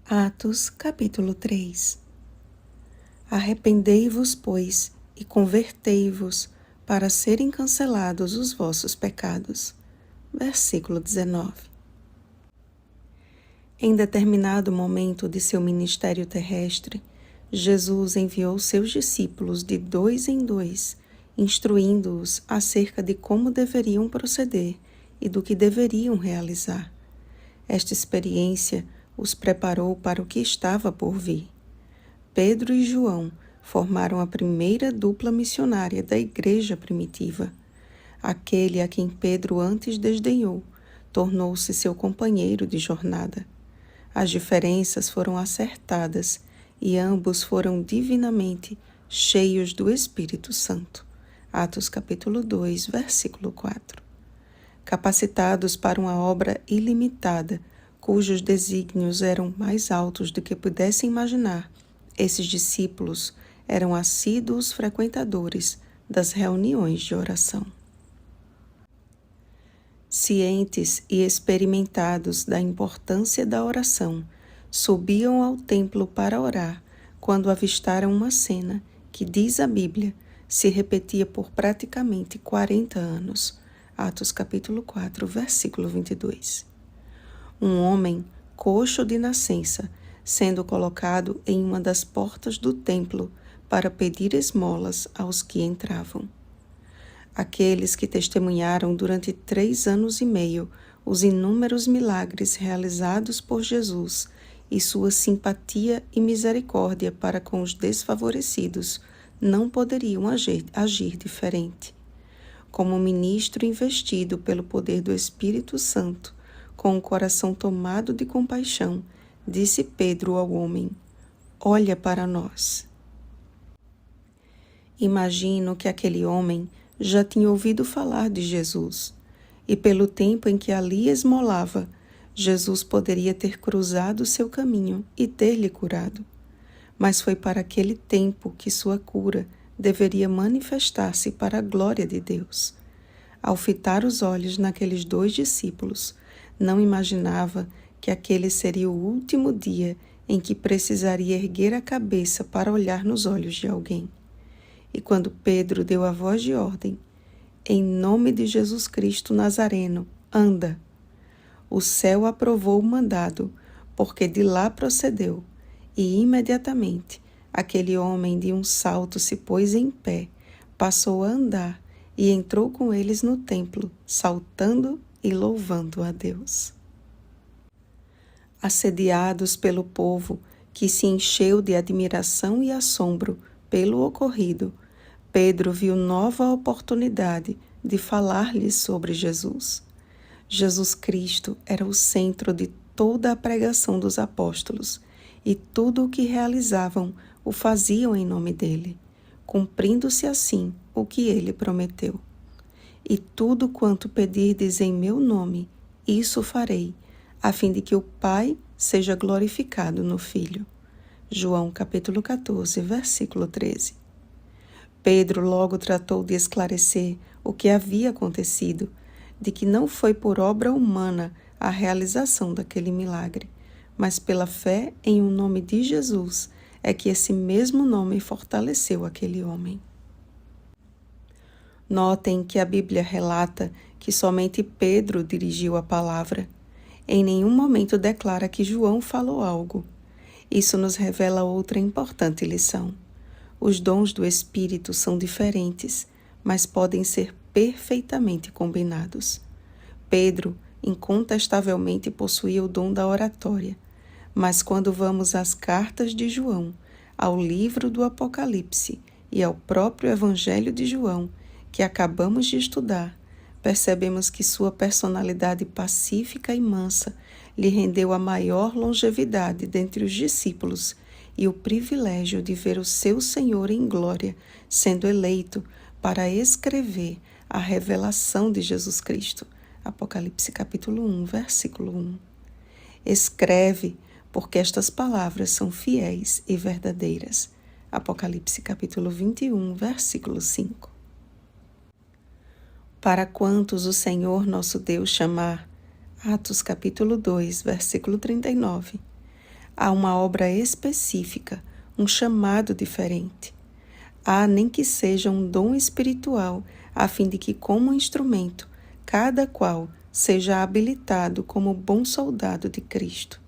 Atos, capítulo 3. Arrependei-vos, pois, e convertei-vos, para serem cancelados os vossos pecados. Versículo 19. Em determinado momento de seu ministério terrestre, Jesus enviou seus discípulos de 2 em 2, instruindo-os acerca de como deveriam proceder e do que deveriam realizar. Esta experiência os preparou para o que estava por vir. Pedro e João formaram a primeira dupla missionária da igreja primitiva. Aquele a quem Pedro antes desdenhou tornou-se seu companheiro de jornada. As diferenças foram acertadas e ambos foram divinamente cheios do Espírito Santo. Atos capítulo 2, versículo 4. Capacitados para uma obra ilimitada, cujos desígnios eram mais altos do que pudessem imaginar, esses discípulos eram assíduos frequentadores das reuniões de oração. Cientes e experimentados da importância da oração, subiam ao templo para orar quando avistaram uma cena que, diz a Bíblia, se repetia por praticamente 40 anos. Atos capítulo 4, versículo 22. Um homem, coxo de nascença, sendo colocado em uma das portas do templo para pedir esmolas aos que entravam. Aqueles que testemunharam durante 3 anos e meio os inúmeros milagres realizados por Jesus e sua simpatia e misericórdia para com os desfavorecidos não poderiam agir diferente. Como ministro investido pelo poder do Espírito Santo, com o coração tomado de compaixão, disse Pedro ao homem: "Olha para nós." Imagino que aquele homem já tinha ouvido falar de Jesus, e pelo tempo em que ali esmolava, Jesus poderia ter cruzado seu caminho e ter-lhe curado. Mas foi para aquele tempo que sua cura deveria manifestar-se para a glória de Deus. Ao fitar os olhos naqueles 2 discípulos, não imaginava que aquele seria o último dia em que precisaria erguer a cabeça para olhar nos olhos de alguém. E quando Pedro deu a voz de ordem: "Em nome de Jesus Cristo Nazareno, anda!", o céu aprovou o mandado, porque de lá procedeu, e imediatamente aquele homem de um salto se pôs em pé, passou a andar e entrou com eles no templo, saltando e louvando a Deus. Assediados pelo povo, que se encheu de admiração e assombro pelo ocorrido, Pedro viu nova oportunidade de falar-lhes sobre Jesus. Jesus Cristo era o centro de toda a pregação dos apóstolos, e tudo o que realizavam o faziam em nome dele, cumprindo-se assim o que ele prometeu. "E tudo quanto pedirdes em meu nome, isso farei, a fim de que o Pai seja glorificado no Filho." João capítulo 14, versículo 13. Pedro logo tratou de esclarecer o que havia acontecido, de que não foi por obra humana a realização daquele milagre, mas pela fé em o nome de Jesus é que esse mesmo nome fortaleceu aquele homem. Notem que a Bíblia relata que somente Pedro dirigiu a palavra. Em nenhum momento declara que João falou algo. Isso nos revela outra importante lição. Os dons do Espírito são diferentes, mas podem ser perfeitamente combinados. Pedro, incontestavelmente, possuía o dom da oratória, mas quando vamos às cartas de João, ao livro do Apocalipse e ao próprio Evangelho de João, que acabamos de estudar, percebemos que sua personalidade pacífica e mansa lhe rendeu a maior longevidade dentre os discípulos e o privilégio de ver o seu Senhor em glória, sendo eleito para escrever a revelação de Jesus Cristo. Apocalipse capítulo 1, versículo 1. Escreve, porque estas palavras são fiéis e verdadeiras. Apocalipse capítulo 21, versículo 5. Para quantos o Senhor nosso Deus chamar, Atos capítulo 2, versículo 39, Há uma obra específica, um chamado diferente. Há nem que seja um dom espiritual, a fim de que, como instrumento, cada qual seja habilitado como bom soldado de Cristo.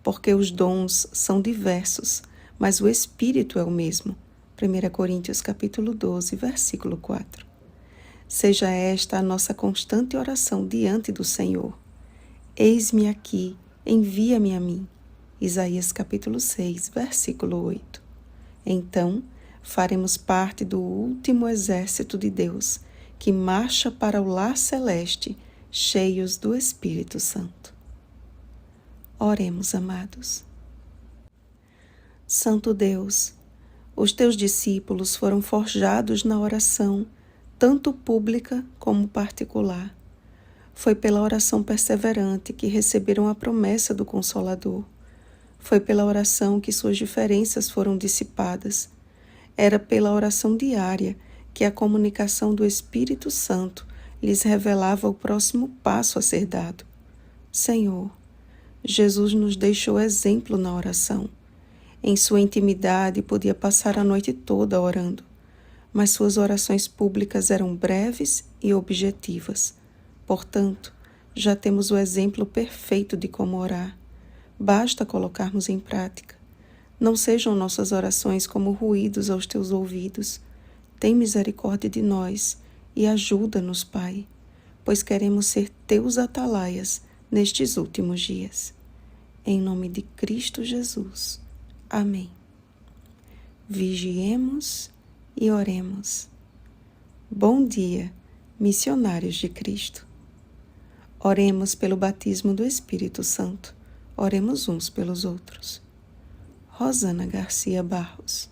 Porque os dons são diversos, mas o Espírito é o mesmo. 1 Coríntios capítulo 12, versículo 4. Seja esta a nossa constante oração diante do Senhor. Eis-me aqui, envia-me a mim. Isaías capítulo 6, versículo 8. Então, faremos parte do último exército de Deus, que marcha para o lar celeste, cheios do Espírito Santo. Oremos, amados. Santo Deus, os teus discípulos foram forjados na oração, tanto pública como particular. Foi pela oração perseverante que receberam a promessa do Consolador. Foi pela oração que suas diferenças foram dissipadas. Era pela oração diária que a comunicação do Espírito Santo lhes revelava o próximo passo a ser dado. Senhor, Jesus nos deixou exemplo na oração. Em sua intimidade podia passar a noite toda orando, mas suas orações públicas eram breves e objetivas. Portanto, já temos o exemplo perfeito de como orar. Basta colocarmos em prática. Não sejam nossas orações como ruídos aos teus ouvidos. Tem misericórdia de nós e ajuda-nos, Pai, pois queremos ser teus atalaias nestes últimos dias. Em nome de Cristo Jesus. Amém. Vigiemos e oremos. Bom dia, missionários de Cristo. Oremos pelo batismo do Espírito Santo. Oremos uns pelos outros. Rosana Garcia Barros.